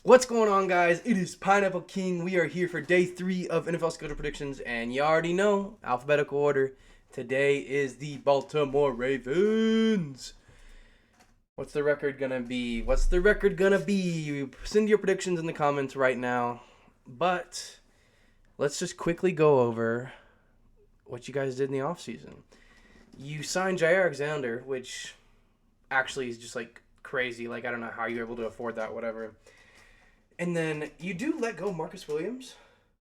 What's going on, guys? It is Pineapple King. We are here for day 3 of NFL schedule predictions, and you already know, alphabetical order. Today is the Baltimore Ravens. What's the record gonna be? Send your predictions in the comments right now. But let's just quickly go over what you guys did in the offseason. You signed Jair Alexander, which actually is just like crazy. Like, I don't know how you're able to afford that, whatever. And then you do let go Marcus Williams.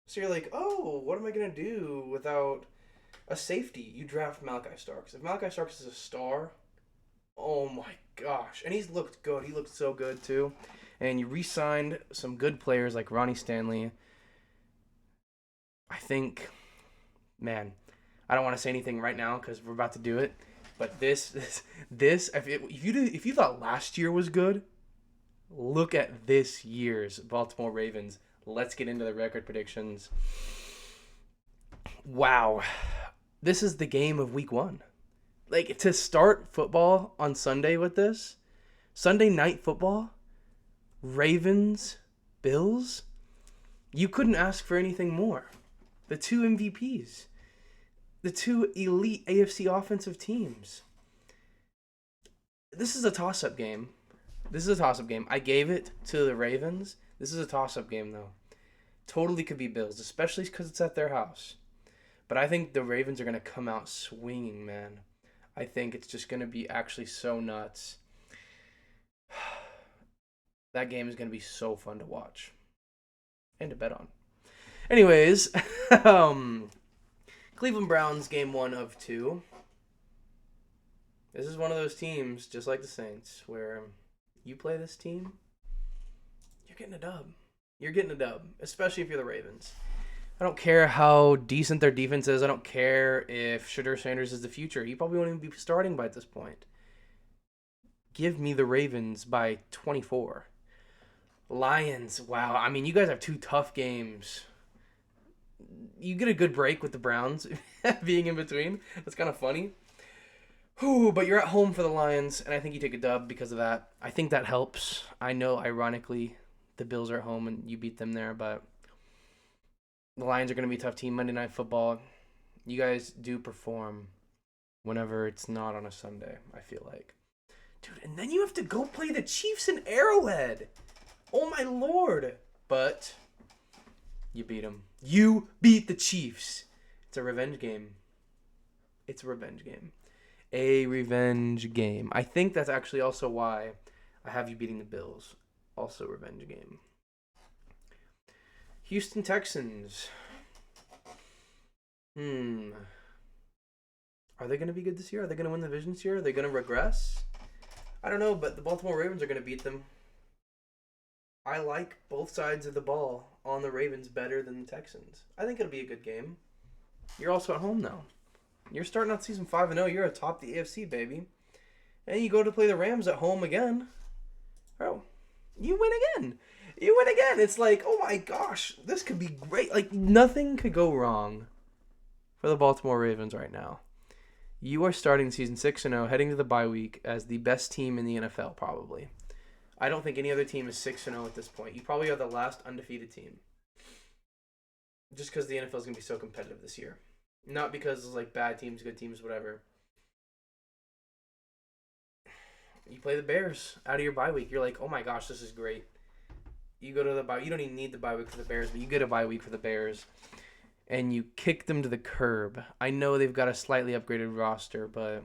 So you're like, oh, what am I going to do without a safety? You draft Malachi Starks. If Malachi Starks is a star, oh my gosh. And he's looked good. He looked so good too. And you re-signed some good players like Ronnie Stanley. I think, man, I don't want to say anything right now because we're about to do it. But if you thought last year was good, look at this year's Baltimore Ravens. Let's get into the record predictions. Wow. This is the game of week 1. Like, to start football on Sunday with this, Sunday night football, Ravens, Bills, you couldn't ask for anything more. The two MVPs, the two elite AFC offensive teams. This is a toss-up game. I gave it to the Ravens. This is a toss-up game, though. Totally could be Bills, especially because it's at their house. But I think the Ravens are going to come out swinging, man. I think it's just going to be actually so nuts. That game is going to be so fun to watch and to bet on. Anyways, Cleveland Browns game 1 of 2. This is one of those teams, just like the Saints, where you play this team, you're getting a dub. You're getting a dub, especially if you're the Ravens. I don't care how decent their defense is. I don't care if Shedeur Sanders is the future. He probably won't even be starting by this point. Give me the Ravens by 24. Lions, wow. I mean, you guys have 2 tough games. You get a good break with the Browns being in between. That's kind of funny. But you're at home for the Lions, and I think you take a dub because of that. I think that helps. I know, ironically, the Bills are at home and you beat them there, but the Lions are going to be a tough team. Monday Night Football, you guys do perform whenever it's not on a Sunday, I feel like. Dude, and then you have to go play the Chiefs in Arrowhead. Oh, my Lord. But you beat them. You beat the Chiefs. It's a revenge game. A revenge game. I think that's actually also why I have you beating the Bills. Also revenge game. Houston Texans. Are they going to be good this year? Are they going to win the division this year? Are they going to regress? I don't know, but the Baltimore Ravens are going to beat them. I like both sides of the ball on the Ravens better than the Texans. I think it'll be a good game. You're also at home now. You're starting out season 5-0. You're atop the AFC, baby. And you go to play the Rams at home again. Bro, you win again. It's like, oh my gosh, this could be great. Like, nothing could go wrong for the Baltimore Ravens right now. You are starting season 6-0, heading to the bye week as the best team in the NFL, probably. I don't think any other team is 6-0 at this point. You probably are the last undefeated team. Just because the NFL is going to be so competitive this year. Not because it's like bad teams, good teams, whatever. You play the Bears out of your bye week. You're like, oh my gosh, this is great. You go to the bye. You don't even need the bye week for the Bears, but you get a bye week for the Bears, and you kick them to the curb. I know they've got a slightly upgraded roster, but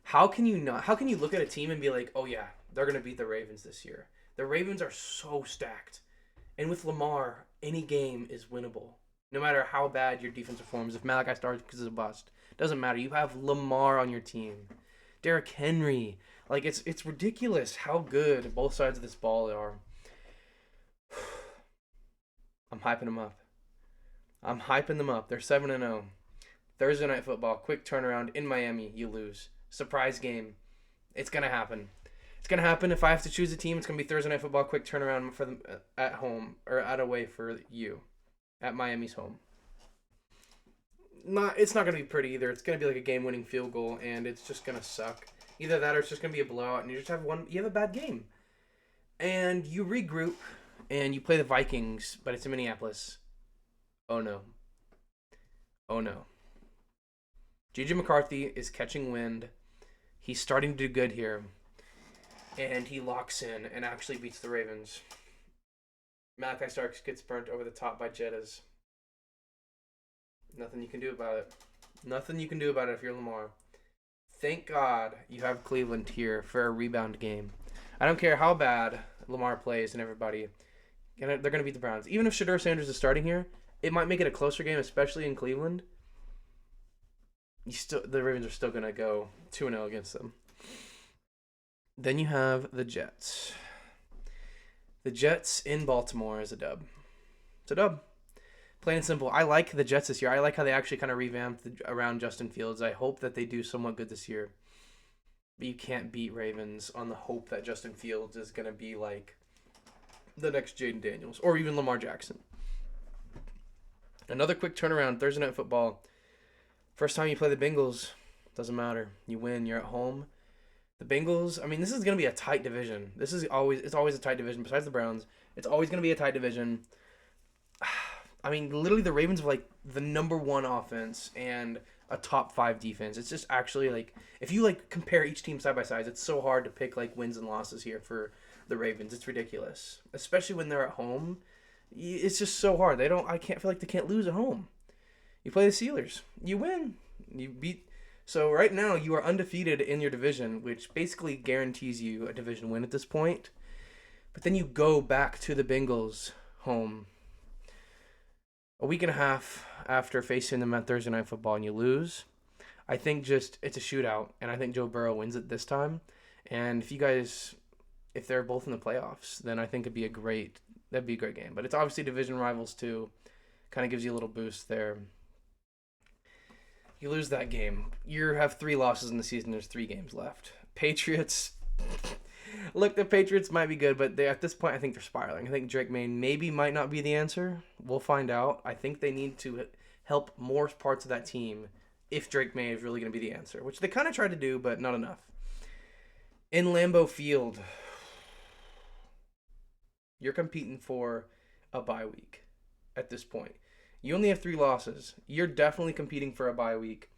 how can you not? How can you look at a team and be like, oh yeah, they're gonna beat the Ravens this year? The Ravens are so stacked, and with Lamar, any game is winnable. No matter how bad your defense performs, if Malachi Starks is a bust, doesn't matter. You have Lamar on your team. Derrick Henry. Like, it's ridiculous how good both sides of this ball are. I'm hyping them up. They're 7-0. Thursday Night Football. Quick turnaround in Miami. You lose. Surprise game. It's going to happen. If I have to choose a team, it's going to be Thursday Night Football. Quick turnaround for them at home. Or at away for you. At Miami's home. It's not going to be pretty either. It's going to be like a game-winning field goal, and it's just going to suck. Either that or it's just going to be a blowout, and you have a bad game. and you regroup and you play the Vikings, but it's in Minneapolis. Oh no. Oh no. JJ McCarthy is catching wind. He's starting to do good here. And he locks in and actually beats the Ravens. Malachi Starks gets burnt over the top by Jettas. Nothing you can do about it. Nothing you can do about it if you're Lamar. Thank God you have Cleveland here for a rebound game. I don't care how bad Lamar plays and everybody. They're going to beat the Browns. Even if Shedeur Sanders is starting here, it might make it a closer game, especially in Cleveland. The Ravens are still going to go 2-0 against them. Then you have the Jets. The Jets in Baltimore is a dub. It's a dub. Plain and simple. I like the Jets this year. I like how they actually kind of revamped around Justin Fields. I hope that they do somewhat good this year. But you can't beat Ravens on the hope that Justin Fields is going to be like the next Jaden Daniels or even Lamar Jackson. Another quick turnaround, Thursday Night Football. First time you play the Bengals, doesn't matter. You win, you're at home. The Bengals, I mean, this is going to be a tight division. It's always a tight division. Besides the Browns, it's always going to be a tight division. I mean, literally the Ravens have like the number one offense and a top 5 defense. It's just actually like, if you like compare each team side by side, it's so hard to pick like wins and losses here for the Ravens. It's ridiculous, especially when they're at home. It's just so hard. I can't feel like they can't lose at home. You play the Steelers, you win, you beat. So right now you are undefeated in your division, which basically guarantees you a division win at this point. But then you go back to the Bengals home a week and a half after facing them at Thursday Night Football and you lose. I think just it's a shootout, and I think Joe Burrow wins it this time. And if they're both in the playoffs, then I think that'd be a great game. But it's obviously division rivals too. Kind of gives you a little boost there. You lose that game. You have 3 losses in the season. There's 3 games left. Patriots. Look, the Patriots might be good, but at this point, I think they're spiraling. I think Drake May might not be the answer. We'll find out. I think they need to help more parts of that team if Drake May is really going to be the answer, which they kind of tried to do, but not enough. In Lambeau Field, you're competing for a bye week at this point. You only have 3 losses. You're definitely competing for a bye week.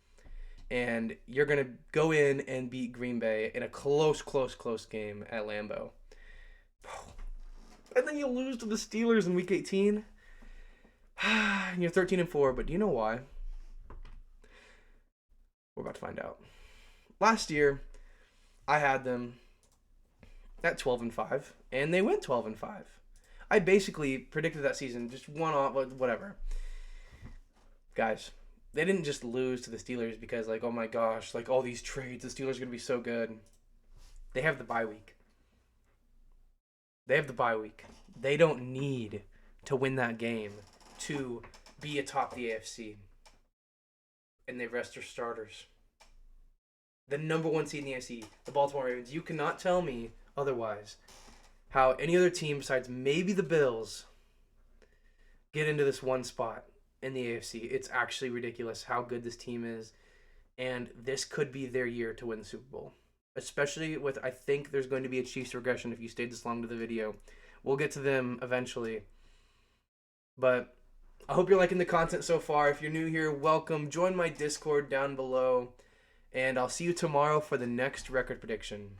And you're going to go in and beat Green Bay in a close game at Lambeau. And then you lose to the Steelers in Week 18. And you're 13-4, but do you know why? We're about to find out. Last year, I had them at 12-5, and they went 12-5. I basically predicted that season, just one off, whatever. Guys, they didn't just lose to the Steelers because, like, oh my gosh, like all these trades, the Steelers are going to be so good. They have the bye week. They don't need to win that game to be atop the AFC. And they rest their starters. The number 1 seed in the AFC, the Baltimore Ravens. You cannot tell me otherwise how any other team besides maybe the Bills get into this one spot in the AFC. It's actually ridiculous how good this team is, and this could be their year to win the Super Bowl. Especially with, I think there's going to be a Chiefs regression if you stayed this long to the video. We'll get to them eventually. But I hope you're liking the content so far. If you're new here, welcome. Join my Discord down below, and I'll see you tomorrow for the next record prediction.